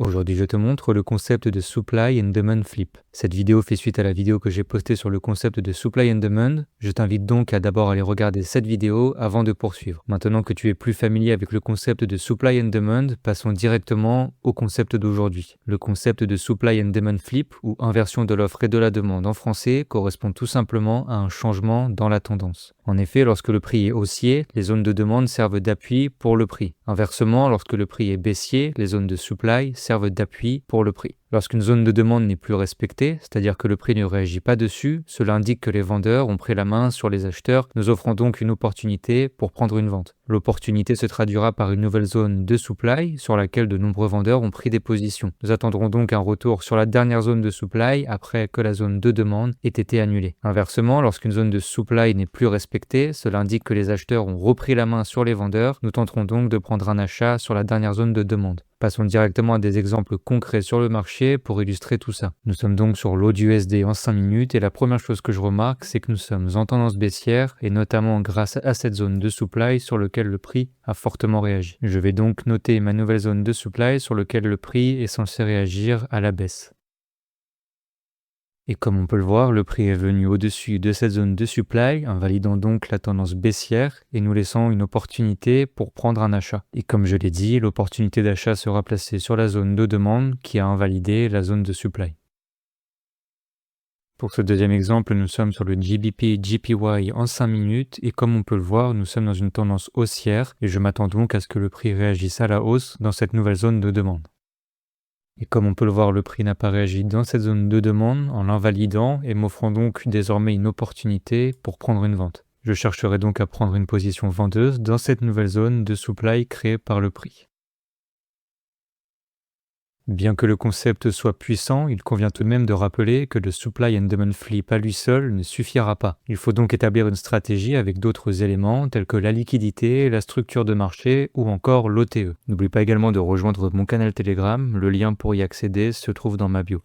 Aujourd'hui, je te montre le concept de Supply and Demand Flip. Cette vidéo fait suite à la vidéo que j'ai postée sur le concept de Supply and Demand. Je t'invite donc à d'abord aller regarder cette vidéo avant de poursuivre. Maintenant que tu es plus familier avec le concept de Supply and Demand, passons directement au concept d'aujourd'hui. Le concept de Supply and Demand Flip, ou inversion de l'offre et de la demande en français, correspond tout simplement à un changement dans la tendance. En effet, lorsque le prix est haussier, les zones de demande servent d'appui pour le prix. Inversement, lorsque le prix est baissier, les zones de supply servent d'appui pour le prix. Lorsqu'une zone de demande n'est plus respectée, c'est-à-dire que le prix ne réagit pas dessus, cela indique que les vendeurs ont pris la main sur les acheteurs, nous offrant donc une opportunité pour prendre une vente. L'opportunité se traduira par une nouvelle zone de supply sur laquelle de nombreux vendeurs ont pris des positions. Nous attendrons donc un retour sur la dernière zone de supply après que la zone de demande ait été annulée. Inversement, lorsqu'une zone de supply n'est plus respectée, cela indique que les acheteurs ont repris la main sur les vendeurs. Nous tenterons donc de prendre un achat sur la dernière zone de demande. Passons directement à des exemples concrets sur le marché pour illustrer tout ça. Nous sommes donc sur l'AUD en 5 minutes et la première chose que je remarque, c'est que nous sommes en tendance baissière et notamment grâce à cette zone de supply sur laquelle le prix a fortement réagi. Je vais donc noter ma nouvelle zone de supply sur laquelle le prix est censé réagir à la baisse. Et comme on peut le voir, le prix est venu au-dessus de cette zone de supply, invalidant donc la tendance baissière et nous laissant une opportunité pour prendre un achat. Et comme je l'ai dit, l'opportunité d'achat sera placée sur la zone de demande qui a invalidé la zone de supply. Pour ce deuxième exemple, nous sommes sur le GBP/JPY en 5 minutes et comme on peut le voir, nous sommes dans une tendance haussière et je m'attends donc à ce que le prix réagisse à la hausse dans cette nouvelle zone de demande. Et comme on peut le voir, le prix n'a pas réagi dans cette zone de demande en l'invalidant et m'offrant donc désormais une opportunité pour prendre une vente. Je chercherai donc à prendre une position vendeuse dans cette nouvelle zone de supply créée par le prix. Bien que le concept soit puissant, il convient tout de même de rappeler que le supply and demand flip à lui seul ne suffira pas. Il faut donc établir une stratégie avec d'autres éléments tels que la liquidité, la structure de marché ou encore l'OTE. N'oublie pas également de rejoindre mon canal Telegram, le lien pour y accéder se trouve dans ma bio.